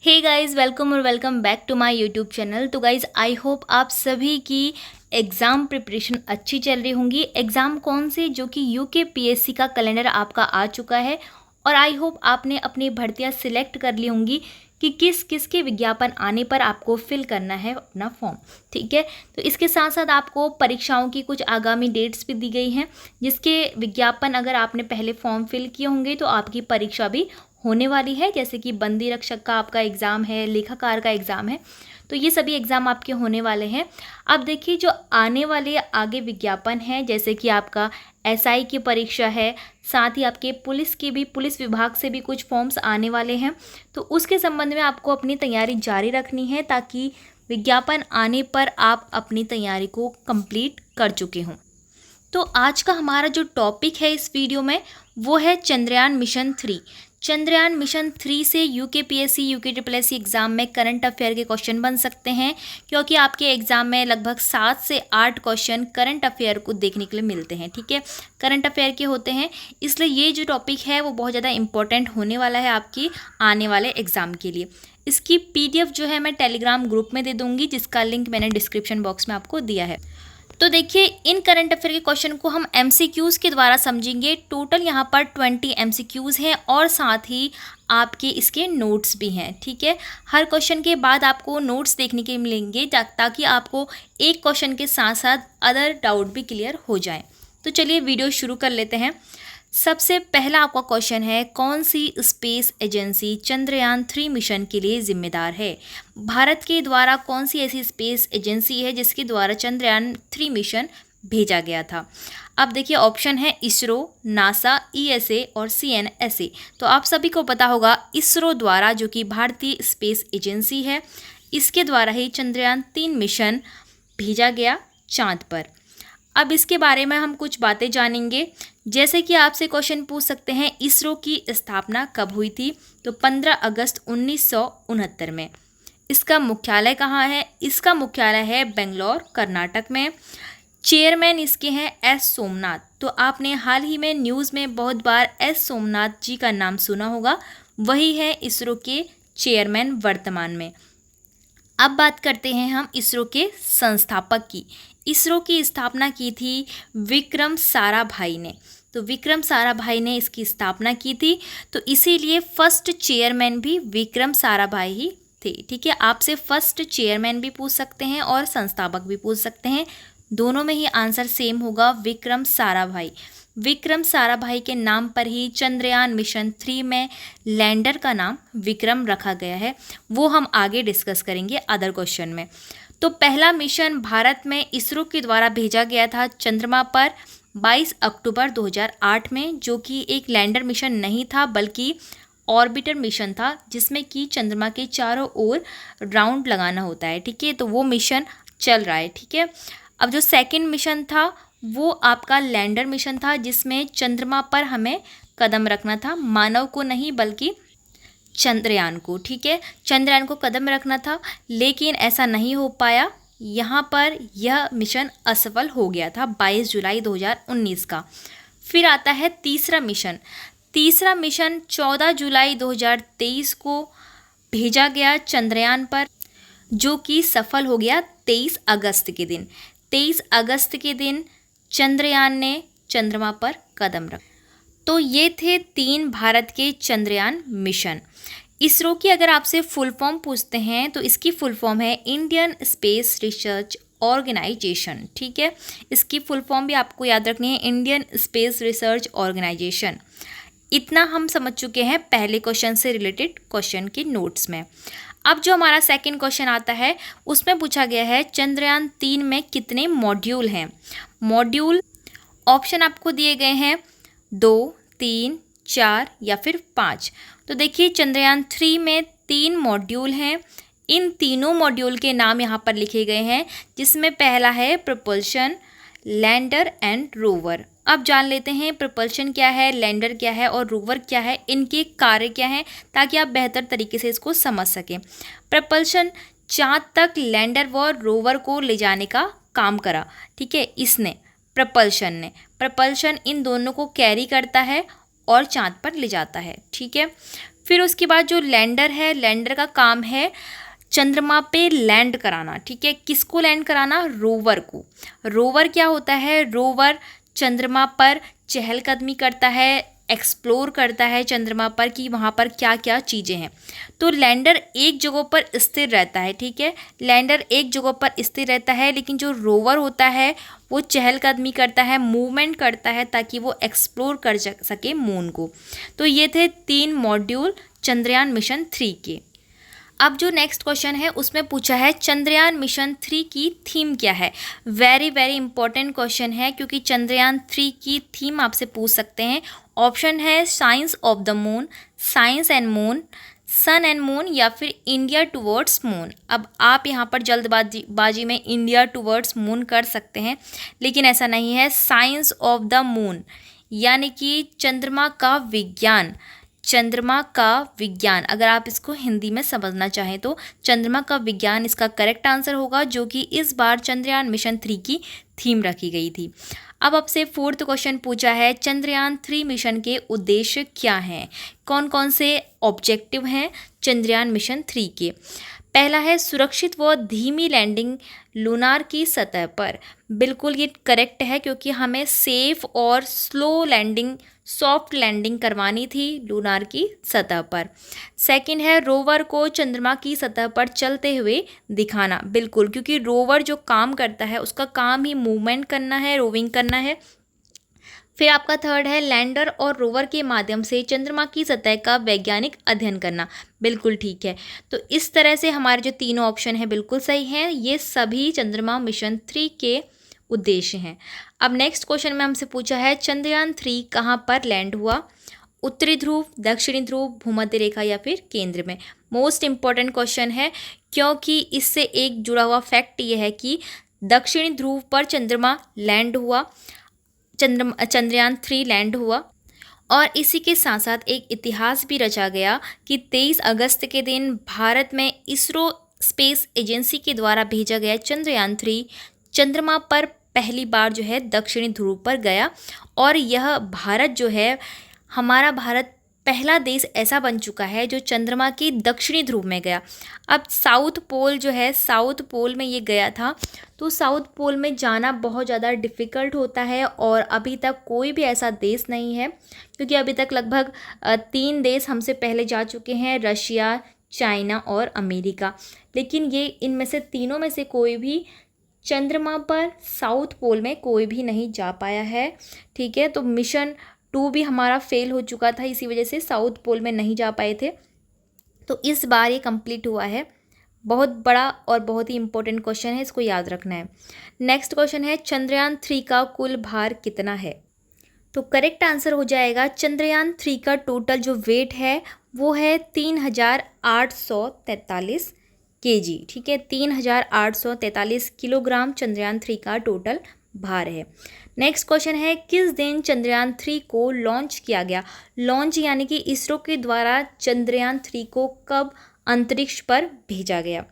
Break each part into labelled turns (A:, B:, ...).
A: हे guys, welcome और welcome back to my YouTube channel. तो guys, I hope आप सभी की एग्ज़ाम प्रिपरेशन अच्छी चल रही होंगी। एग्ज़ाम कौन से, जो कि यूकेपीएससी का कैलेंडर आपका आ चुका है और आई होप आपने अपनी भर्तियां सिलेक्ट कर ली होंगी कि किस किस के विज्ञापन आने पर आपको फिल करना है अपना फॉर्म। ठीक है, तो इसके साथ साथ आपको परीक्षाओं की कुछ आगामी डेट्स भी दी गई हैं, जिसके विज्ञापन अगर आपने पहले फॉर्म फिल किए होंगे तो आपकी परीक्षा भी होने वाली है। जैसे कि बंदी रक्षक का आपका एग्ज़ाम है, लेखाकार का एग्ज़ाम है, तो ये सभी एग्ज़ाम आपके होने वाले हैं। अब देखिए, जो आने वाले आगे विज्ञापन हैं, जैसे कि आपका एसआई की परीक्षा है, साथ ही आपके पुलिस विभाग से भी कुछ फॉर्म्स आने वाले हैं। तो उसके संबंध में आपको अपनी तैयारी जारी रखनी है, ताकि विज्ञापन आने पर आप अपनी तैयारी को कंप्लीट कर चुके हों। तो आज का हमारा जो टॉपिक है इस वीडियो में, वो है चंद्रयान मिशन 3। चंद्रयान मिशन 3 से यूकेपीएससी यूकेट्रिपलएससी एग्ज़ाम में करंट अफेयर के क्वेश्चन बन सकते हैं, क्योंकि आपके एग्ज़ाम में लगभग 7 से 8 क्वेश्चन करंट अफेयर को देखने के लिए मिलते हैं। ठीक है, करंट अफेयर के होते हैं, इसलिए ये जो टॉपिक है वो बहुत ज़्यादा इंपॉर्टेंट होने वाला है आपकी आने वाले एग्ज़ाम के लिए। इसकी पीडीएफ जो है मैं टेलीग्राम ग्रुप में दे दूँगी, जिसका लिंक मैंने डिस्क्रिप्शन बॉक्स में आपको दिया है। तो देखिए, इन करंट अफेयर के क्वेश्चन को हम एमसीक्यूज़ के द्वारा समझेंगे। टोटल यहाँ पर 20 एमसीक्यूज़ हैं और साथ ही आपके इसके नोट्स भी हैं। ठीक है, हर क्वेश्चन के बाद आपको नोट्स देखने के मिलेंगे, ताकि आपको एक क्वेश्चन के साथ साथ अदर डाउट भी क्लियर हो जाए। तो चलिए वीडियो शुरू कर लेते हैं। सबसे पहला आपका क्वेश्चन है, कौन सी स्पेस एजेंसी चंद्रयान 3 मिशन के लिए जिम्मेदार है? भारत के द्वारा कौन सी ऐसी स्पेस एजेंसी है जिसके द्वारा चंद्रयान 3 मिशन भेजा गया था? अब देखिए, ऑप्शन है इसरो, नासा, ईएसए और सीएनएसए। तो आप सभी को पता होगा, इसरो द्वारा, जो कि भारतीय स्पेस एजेंसी है, इसके द्वारा ही चंद्रयान 3 मिशन भेजा गया चाँद पर। अब इसके बारे में हम कुछ बातें जानेंगे। जैसे कि आपसे क्वेश्चन पूछ सकते हैं, इसरो की स्थापना कब हुई थी? तो 15 अगस्त 1969 में। इसका मुख्यालय कहाँ है? इसका मुख्यालय है बेंगलोर, कर्नाटक में। चेयरमैन इसके हैं एस सोमनाथ। तो आपने हाल ही में न्यूज़ में बहुत बार एस सोमनाथ जी का नाम सुना होगा, वही है इसरो के चेयरमैन वर्तमान में। अब बात करते हैं हम इसरो के संस्थापक की। इसरो की स्थापना की थी विक्रम साराभाई ने। तो विक्रम साराभाई ने इसकी स्थापना की थी, तो इसीलिए फर्स्ट चेयरमैन भी विक्रम साराभाई ही थे। ठीक है, आपसे फर्स्ट चेयरमैन भी पूछ सकते हैं और संस्थापक भी पूछ सकते हैं, दोनों में ही आंसर सेम होगा, विक्रम साराभाई। विक्रम साराभाई के नाम पर ही चंद्रयान मिशन 3 में लैंडर का नाम विक्रम रखा गया है। वो हम आगे डिस्कस करेंगे अदर क्वेश्चन में। तो पहला मिशन भारत में इसरो के द्वारा भेजा गया था चंद्रमा पर 22 अक्टूबर 2008 में, जो कि एक लैंडर मिशन नहीं था बल्कि ऑर्बिटर मिशन था, जिसमें कि चंद्रमा के चारों ओर राउंड लगाना होता है। ठीक है, तो वो मिशन चल रहा है। ठीक है, अब जो सेकंड मिशन था वो आपका लैंडर मिशन था, जिसमें चंद्रमा पर हमें कदम रखना था, मानव को नहीं बल्कि चंद्रयान को। ठीक है, चंद्रयान को कदम रखना था, लेकिन ऐसा नहीं हो पाया। यहाँ पर यह मिशन असफल हो गया था 22 जुलाई 2019 का। फिर आता है तीसरा मिशन। तीसरा मिशन 14 जुलाई 2023 को भेजा गया चंद्रयान पर, जो कि सफल हो गया 23 अगस्त के दिन। 23 अगस्त के दिन चंद्रयान ने चंद्रमा पर कदम रखा। तो ये थे 3 भारत के चंद्रयान मिशन। इसरो की अगर आपसे फुल फॉर्म पूछते हैं, तो इसकी फुल फॉर्म है इंडियन स्पेस रिसर्च ऑर्गेनाइजेशन। ठीक है, इसकी फुल फॉर्म भी आपको याद रखनी है, इंडियन स्पेस रिसर्च ऑर्गेनाइजेशन। इतना हम समझ चुके हैं पहले क्वेश्चन से रिलेटेड क्वेश्चन के नोट्स में। अब जो हमारा सेकंड क्वेश्चन आता है, उसमें पूछा गया है चंद्रयान 3 में कितने मॉड्यूल हैं? मॉड्यूल ऑप्शन आपको दिए गए हैं 2, 3, 4 या फिर 5। तो देखिए, चंद्रयान 3 में 3 मॉड्यूल हैं। इन तीनों मॉड्यूल के नाम यहाँ पर लिखे गए हैं, जिसमें पहला है प्रपल्शन, लैंडर एंड रोवर। अब जान लेते हैं प्रपल्शन क्या है, लैंडर क्या है और रोवर क्या है, इनके कार्य क्या हैं, ताकि आप बेहतर तरीके से इसको समझ सकें। प्रपल्शन चाँद तक लैंडर व रोवर को ले जाने का काम करा। ठीक है, इसने प्रपल्शन इन दोनों को कैरी करता है और चाँद पर ले जाता है। ठीक है, फिर उसके बाद जो लैंडर है, लैंडर का काम है चंद्रमा पे लैंड कराना, ठीक है। किसको लैंड कराना? रोवर को। रोवर क्या होता है? रोवर चंद्रमा पर चहलकदमी करता है, एक्सप्लोर करता है चंद्रमा पर कि वहाँ पर क्या क्या चीज़ें हैं। तो लैंडर एक जगह पर स्थिर रहता है, ठीक है। लैंडर एक जगह पर स्थिर रहता है, लेकिन जो रोवर होता है वो चहलकदमी करता है, मूवमेंट करता है ताकि वो एक्सप्लोर कर सके मून को। तो ये थे 3 मॉड्यूल चंद्रयान मिशन 3 के। अब जो नेक्स्ट क्वेश्चन है उसमें पूछा है चंद्रयान मिशन 3 की थीम क्या है। वेरी वेरी इंपॉर्टेंट क्वेश्चन है, क्योंकि चंद्रयान 3 की थीम आपसे पूछ सकते हैं। ऑप्शन है science of the moon, science and moon, sun and moon, या फिर इंडिया टुवर्ड्स मून। अब आप यहाँ पर जल्दबाजी में इंडिया टुवर्ड्स मून कर सकते हैं, लेकिन ऐसा नहीं है। साइंस ऑफ द मून यानी कि चंद्रमा का विज्ञान, चंद्रमा का विज्ञान, अगर आप इसको हिंदी में समझना चाहें तो चंद्रमा का विज्ञान इसका करेक्ट आंसर होगा, जो कि इस बार चंद्रयान मिशन 3 की थीम रखी गई थी। अब आपसे 4th क्वेश्चन पूछा है चंद्रयान 3 मिशन के उद्देश्य क्या हैं, कौन कौन से ऑब्जेक्टिव हैं चंद्रयान मिशन 3 के। पहला है सुरक्षित व धीमी लैंडिंग लूनार की सतह पर। बिल्कुल ये करेक्ट है, क्योंकि हमें सेफ और स्लो लैंडिंग, सॉफ्ट लैंडिंग करवानी थी लूनार की सतह पर। सेकंड है रोवर को चंद्रमा की सतह पर चलते हुए दिखाना। बिल्कुल, क्योंकि रोवर जो काम करता है उसका काम ही मूवमेंट करना है, रोविंग करना है। फिर आपका थर्ड है लैंडर और रोवर के माध्यम से चंद्रमा की सतह का वैज्ञानिक अध्ययन करना। बिल्कुल ठीक है। तो इस तरह से हमारे जो तीनों ऑप्शन हैं बिल्कुल सही हैं। ये सभी चंद्रमा मिशन 3 के उद्देश्य हैं। अब नेक्स्ट क्वेश्चन में हमसे पूछा है चंद्रयान 3 कहाँ पर लैंड हुआ। उत्तरी ध्रुव, दक्षिणी ध्रुव, भूमध्य रेखा या फिर केंद्र में। मोस्ट इम्पॉर्टेंट क्वेश्चन है, क्योंकि इससे एक जुड़ा हुआ फैक्ट ये है कि दक्षिणी ध्रुव पर चंद्रमा लैंड हुआ, चंद्रयान 3 लैंड हुआ। और इसी के साथ साथ एक इतिहास भी रचा गया कि 23 अगस्त के दिन भारत में इसरो स्पेस एजेंसी के द्वारा भेजा गया चंद्रयान 3 चंद्रमा पर पहली बार जो है दक्षिणी ध्रुव पर गया। और यह भारत जो है, हमारा भारत पहला देश ऐसा बन चुका है जो चंद्रमा के दक्षिणी ध्रुव में गया। अब साउथ पोल जो है, साउथ पोल में ये गया था, तो साउथ पोल में जाना बहुत ज़्यादा डिफ़िकल्ट होता है और अभी तक कोई भी ऐसा देश नहीं है, क्योंकि अभी तक लगभग 3 देश हमसे पहले जा चुके हैं, रशिया, चाइना और अमेरिका। लेकिन ये इनमें से तीनों में से कोई भी चंद्रमा पर साउथ पोल में कोई भी नहीं जा पाया है, ठीक है। तो मिशन 2 भी हमारा फेल हो चुका था, इसी वजह से साउथ पोल में नहीं जा पाए थे। तो इस बार ये कंप्लीट हुआ है। बहुत बड़ा और बहुत ही इंपॉर्टेंट क्वेश्चन है, इसको याद रखना है। नेक्स्ट क्वेश्चन है चंद्रयान 3 का कुल भार कितना है। तो करेक्ट आंसर हो जाएगा चंद्रयान 3 का टोटल जो वेट है वो है 3843 kg, ठीक है। 3843 किलोग्राम चंद्रयान 3 का टोटल भार है। नेक्स्ट क्वेश्चन है किस दिन चंद्रयान 3 को लॉन्च किया गया। लॉन्च यानी कि इसरो के द्वारा चंद्रयान 3 को कब अंतरिक्ष पर भेजा गया।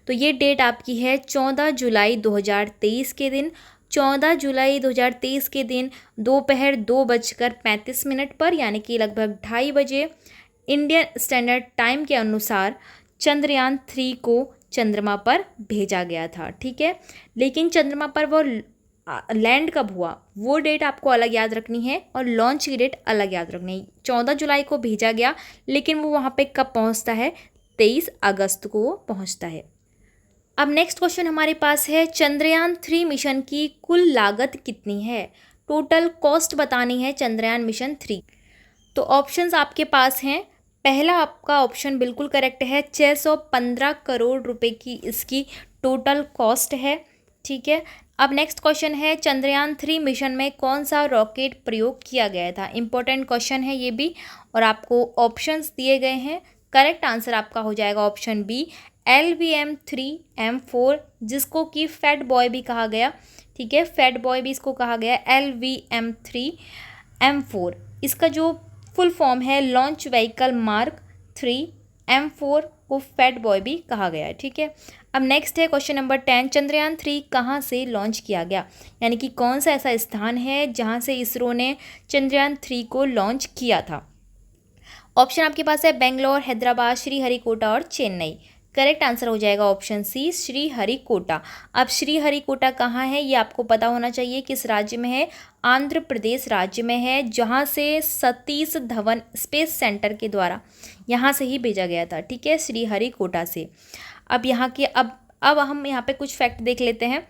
A: तो ये डेट आपकी है 14 जुलाई 2023 के दिन। 14 जुलाई 2023 के दिन दोपहर 2:35 पर, यानी कि लगभग 2:30 बजे इंडियन स्टैंडर्ड टाइम के अनुसार चंद्रयान 3 को चंद्रमा पर भेजा गया था, ठीक है। लेकिन चंद्रमा पर वो लैंड कब हुआ वो डेट आपको अलग याद रखनी है और लॉन्च की डेट अलग याद रखनी है। 14 जुलाई को भेजा गया, लेकिन वो वहाँ पे कब पहुँचता है, 23 अगस्त को वो पहुँचता है। अब नेक्स्ट क्वेश्चन हमारे पास है चंद्रयान 3 मिशन की कुल लागत कितनी है। टोटल कॉस्ट बतानी है चंद्रयान मिशन 3। तो ऑप्शंस आपके पास हैं। पहला आपका ऑप्शन बिल्कुल करेक्ट है, 615 करोड़ रुपए की इसकी टोटल कॉस्ट है, ठीक है। अब नेक्स्ट क्वेश्चन है चंद्रयान 3 मिशन में कौन सा रॉकेट प्रयोग किया गया था। इंपॉर्टेंट क्वेश्चन है ये भी, और आपको ऑप्शंस दिए गए हैं। करेक्ट आंसर आपका हो जाएगा ऑप्शन बी, LVM-3M4, जिसको कि फैट बॉय भी कहा गया, ठीक है। फैट बॉय भी इसको कहा गया LVM-3M4। इसका जो फुल फॉर्म है लॉन्च व्हीकल मार्क 3 M4 को फैट बॉय भी कहा गया है, ठीक है। अब नेक्स्ट है क्वेश्चन नंबर 10, चंद्रयान 3 कहाँ से लॉन्च किया गया, यानी कि कौन सा ऐसा स्थान है जहाँ से इसरो ने चंद्रयान 3 को लॉन्च किया था। ऑप्शन आपके पास है बेंगलोर, हैदराबाद, श्रीहरिकोटा और चेन्नई। करेक्ट आंसर हो जाएगा ऑप्शन सी, श्रीहरिकोटा। अब श्रीहरिकोटा कहाँ है ये आपको पता होना चाहिए, किस राज्य में है? आंध्र प्रदेश राज्य में है, जहाँ से सतीश धवन स्पेस सेंटर के द्वारा यहाँ से ही भेजा गया था। ठीक है, श्रीहरिकोटा से। अब यहाँ के अब हम यहाँ पे कुछ फैक्ट देख लेते हैं।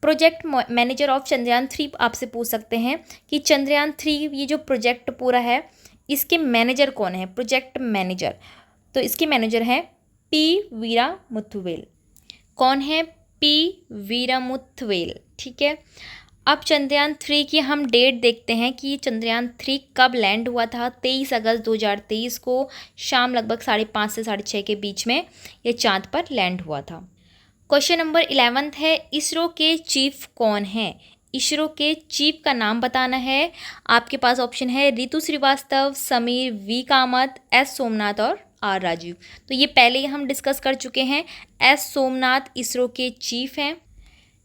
A: प्रोजेक्ट मैनेजर ऑफ चंद्रयान-3 आपसे पूछ सकते हैं कि चंद्रयान-3 ये जो प्रोजेक्ट पूरा है इसके मैनेजर कौन है? प्रोजेक्ट मैनेजर, तो इसके मैनेजर हैं पी वीरामुथुवेल। कौन है? पी वीरामुथुवेल। ठीक है, अब चंद्रयान-3 की हम डेट देखते हैं कि चंद्रयान-3 कब लैंड हुआ था। 23 अगस्त 2023 को शाम लगभग 5:30 से 6:30 के बीच में ये चाँद पर लैंड हुआ था। क्वेश्चन नंबर 11 है, इसरो के चीफ कौन है? इसरो के चीफ का नाम बताना है। आपके पास ऑप्शन है रितु श्रीवास्तव, समीर वी कामत, एस सोमनाथ और आर राजीव। तो ये पहले ही हम डिस्कस कर चुके हैं। एस सोमनाथ इसरो के चीफ हैं।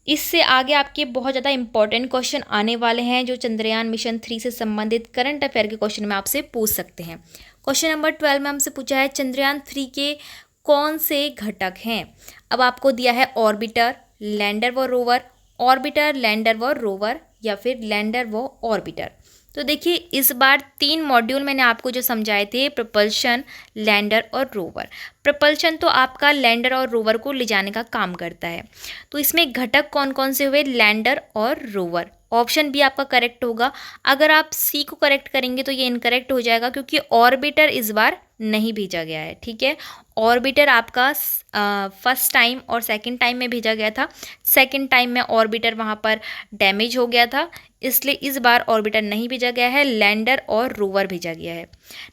A: इससे आगे आपके बहुत ज़्यादा इंपॉर्टेंट क्वेश्चन आने वाले हैं जो चंद्रयान मिशन 3 से संबंधित करंट अफेयर के क्वेश्चन में आपसे पूछ सकते हैं। क्वेश्चन नंबर 12 में हमसे पूछा है चंद्रयान 3 के कौन से घटक हैं? अब आपको दिया है ऑर्बिटर, लैंडर व रोवर, ऑर्बिटर, लैंडर व रोवर या फिर लैंडर व ऑर्बिटर। तो देखिए इस बार 3 मॉड्यूल मैंने आपको जो समझाए थे, प्रपल्शन, लैंडर और रोवर। प्रपल्शन तो आपका लैंडर और रोवर को ले जाने का काम करता है। तो इसमें घटक कौन कौन से हुए? लैंडर और रोवर। ऑप्शन बी आपका करेक्ट होगा। अगर आप सी को करेक्ट करेंगे तो ये इनकरेक्ट हो जाएगा क्योंकि ऑर्बिटर इस बार नहीं भेजा गया है। ठीक है, ऑर्बिटर आपका फर्स्ट टाइम और सेकंड टाइम में भेजा गया था। सेकंड टाइम में ऑर्बिटर वहाँ पर डैमेज हो गया था, इसलिए इस बार ऑर्बिटर नहीं भेजा गया है, लैंडर और रोवर भेजा गया है।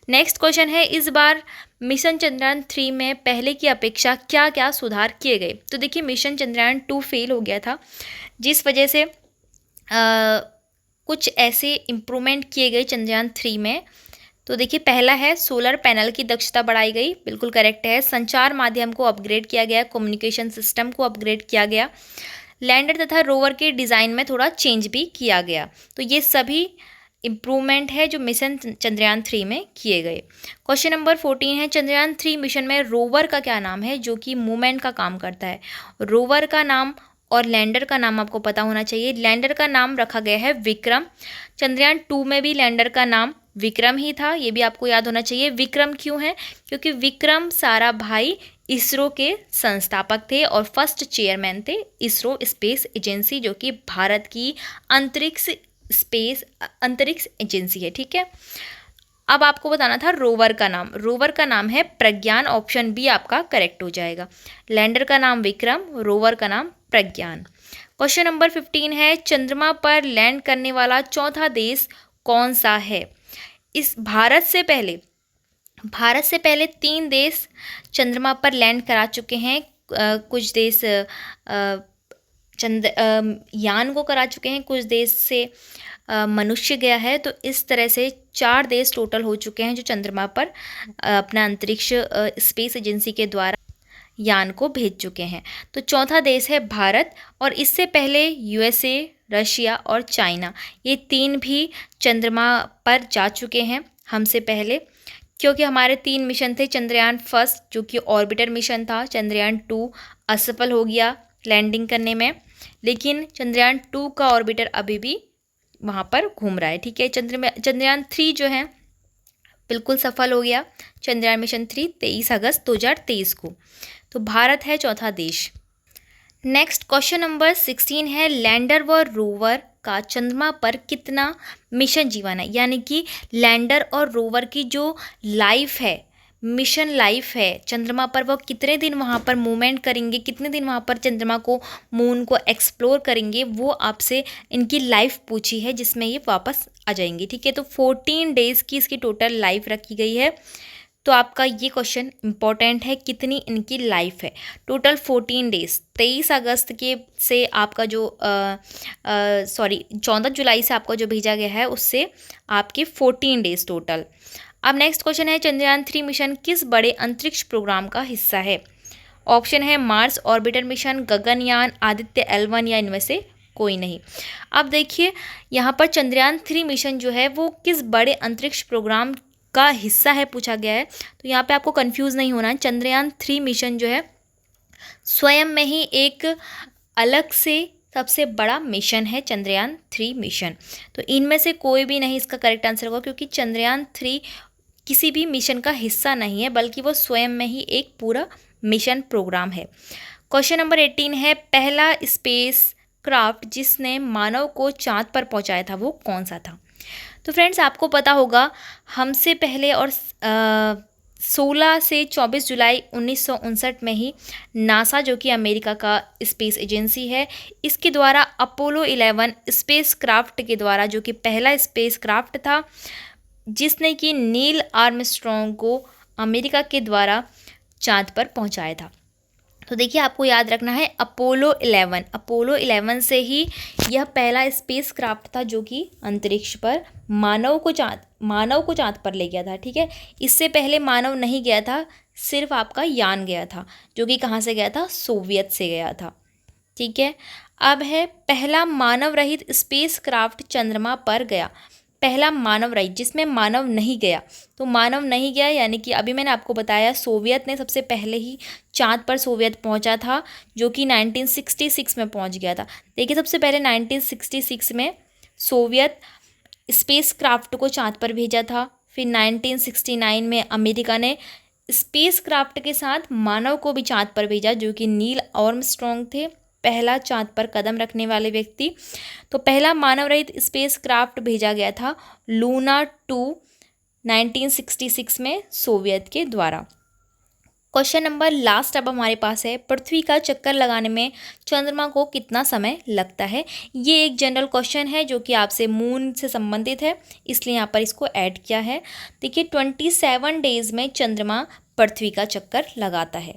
A: नेक्स्ट क्वेश्चन है, इस बार मिशन चंद्रयान 3 में पहले की अपेक्षा क्या क्या सुधार किए गए? तो देखिए मिशन चंद्रयान 2 फेल हो गया था, जिस वजह से कुछ ऐसे इम्प्रूवमेंट किए गए चंद्रयान 3 में। तो देखिए पहला है सोलर पैनल की दक्षता बढ़ाई गई, बिल्कुल करेक्ट है। संचार माध्यम को अपग्रेड किया गया, कम्युनिकेशन सिस्टम को अपग्रेड किया गया। लैंडर तथा रोवर के डिज़ाइन में थोड़ा चेंज भी किया गया। तो ये सभी इम्प्रूवमेंट है जो मिशन चंद्रयान 3 में किए गए। क्वेश्चन नंबर 14 है, चंद्रयान 3 मिशन में रोवर का क्या नाम है जो कि मूवमेंट का काम करता है? रोवर का नाम और लैंडर का नाम आपको पता होना चाहिए। लैंडर का नाम रखा गया है विक्रम। चंद्रयान 2 में भी लैंडर का नाम विक्रम ही था, ये भी आपको याद होना चाहिए। विक्रम क्यों है? क्योंकि विक्रम साराभाई इसरो के संस्थापक थे और फर्स्ट चेयरमैन थे इसरो स्पेस एजेंसी, जो कि भारत की अंतरिक्ष एजेंसी है। ठीक है, अब आपको बताना था रोवर का नाम। रोवर का नाम है प्रज्ञान, ऑप्शन बी आपका करेक्ट हो जाएगा। लैंडर का नाम विक्रम, रोवर का नाम प्रज्ञान। क्वेश्चन नंबर 15 है, चंद्रमा पर लैंड करने वाला चौथा देश कौन सा है? इस भारत से पहले 3 देश चंद्रमा पर लैंड करा चुके हैं। कुछ देश यान को करा चुके हैं, कुछ देश से मनुष्य गया है। तो इस तरह से 4 देश टोटल हो चुके हैं जो चंद्रमा पर अपना अंतरिक्ष स्पेस एजेंसी के द्वारा यान को भेज चुके हैं। तो चौथा देश है भारत, और इससे पहले यूएसए, रशिया और चाइना, ये 3 भी चंद्रमा पर जा चुके हैं हमसे पहले। क्योंकि हमारे 3 मिशन थे, चंद्रयान फर्स्ट जो कि ऑर्बिटर मिशन था, चंद्रयान 2 असफल हो गया लैंडिंग करने में, लेकिन चंद्रयान 2 का ऑर्बिटर अभी भी वहाँ पर घूम रहा है। ठीक है, चंद्रयान 3 जो है बिल्कुल सफल हो गया। चंद्रयान मिशन 3 23 अगस्त 2023 को। तो भारत है चौथा देश। नेक्स्ट क्वेश्चन नंबर 16 है, लैंडर व रोवर का चंद्रमा पर कितना मिशन जीवन है? यानी कि लैंडर और रोवर की जो लाइफ है, मिशन लाइफ है चंद्रमा पर, वो कितने दिन वहाँ पर मूवमेंट करेंगे, कितने दिन वहाँ पर चंद्रमा को, मून को एक्सप्लोर करेंगे, वो आपसे इनकी लाइफ पूछी है जिसमें ये वापस आ जाएंगे। ठीक है, तो 14 डेज़ की इसकी टोटल लाइफ रखी गई है। तो आपका ये क्वेश्चन इंपॉर्टेंट है, कितनी इनकी लाइफ है? Total 14 days. 23 अगस्त के से आपका जो 14 जुलाई से आपका जो भेजा गया है उससे आपके 14 डेज़ टोटल। अब नेक्स्ट क्वेश्चन है, चंद्रयान 3 मिशन किस बड़े अंतरिक्ष प्रोग्राम का हिस्सा है? ऑप्शन है Mars orbiter mission, Gaganyaan, Aditya L1 या इनमें से कोई नहीं। अब देखिए यहाँ पर चंद्रयान 3 मिशन जो है वो किस बड़े अंतरिक्ष प्रोग्राम का हिस्सा है पूछा गया है, तो यहाँ पे आपको कंफ्यूज नहीं होना है। चंद्रयान 3 मिशन जो है स्वयं में ही एक अलग से सबसे बड़ा मिशन है, चंद्रयान 3 मिशन। तो इनमें से कोई भी नहीं इसका करेक्ट आंसर होगा, क्योंकि चंद्रयान 3 किसी भी मिशन का हिस्सा नहीं है, बल्कि वो स्वयं में ही एक पूरा मिशन प्रोग्राम है। क्वेश्चन नंबर 18 है, पहला स्पेस क्राफ्ट जिसने मानव को चांद पर पहुंचाया था वो कौन सा था? तो फ्रेंड्स, आपको पता होगा हमसे पहले और 16 से 24 जुलाई 1959 में ही नासा, जो कि अमेरिका का स्पेस एजेंसी है, इसके द्वारा अपोलो 11 स्पेस क्राफ्ट के द्वारा, जो कि पहला स्पेस क्राफ्ट था जिसने कि नील आर्मस्ट्रॉन्ग को अमेरिका के द्वारा चांद पर पहुंचाया था। तो देखिए, आपको याद रखना है अपोलो 11 से ही यह पहला स्पेस क्राफ्ट था जो कि अंतरिक्ष पर मानव को चांद पर ले गया था। ठीक है, इससे पहले मानव नहीं गया था, सिर्फ आपका यान गया था, जो कि कहाँ से गया था? सोवियत से गया था। ठीक है, अब है पहला मानव रहित स्पेस क्राफ्ट चंद्रमा पर गया। पहला मानव रहित जिसमें मानव नहीं गया, तो मानव नहीं गया यानी कि अभी मैंने आपको बताया सोवियत ने सबसे पहले ही चांद पर सोवियत पहुंचा था, जो कि 1966 में पहुंच गया था। देखिए, सबसे पहले 1966 में सोवियत स्पेस क्राफ्ट को चांद पर भेजा था। फिर 1969 में अमेरिका ने स्पेस क्राफ्ट के साथ मानव को भी चांद पर भेजा, जो कि नील आर्मस्ट्रॉन्ग थे, पहला चांद पर कदम रखने वाले व्यक्ति। तो पहला मानव रहित स्पेस क्राफ्ट भेजा गया था लूना 2 1966 में सोवियत के द्वारा। क्वेश्चन नंबर लास्ट अब हमारे पास है, पृथ्वी का चक्कर लगाने में चंद्रमा को कितना समय लगता है? ये एक जनरल क्वेश्चन है जो कि आपसे मून से संबंधित है, इसलिए यहाँ पर इसको ऐड किया है। देखिए, 27 डेज में चंद्रमा पृथ्वी का चक्कर लगाता है।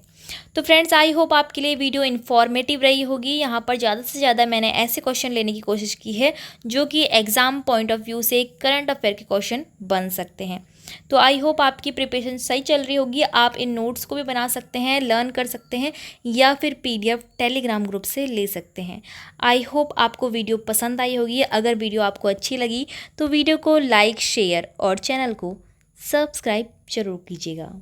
A: तो फ्रेंड्स, आई होप आपके लिए वीडियो इन्फॉर्मेटिव रही होगी। यहाँ पर ज़्यादा से ज़्यादा मैंने ऐसे क्वेश्चन लेने की कोशिश की है जो कि एग्ज़ाम पॉइंट ऑफ व्यू से करंट अफेयर के क्वेश्चन बन सकते हैं। तो आई होप आपकी प्रिपरेशन सही चल रही होगी। आप इन नोट्स को भी बना सकते हैं, लर्न कर सकते हैं, या फिर PDF टेलीग्राम ग्रुप से ले सकते हैं। आई होप आपको वीडियो पसंद आई होगी। अगर वीडियो आपको अच्छी लगी तो वीडियो को लाइक, शेयर और चैनल को सब्सक्राइब जरूर कीजिएगा।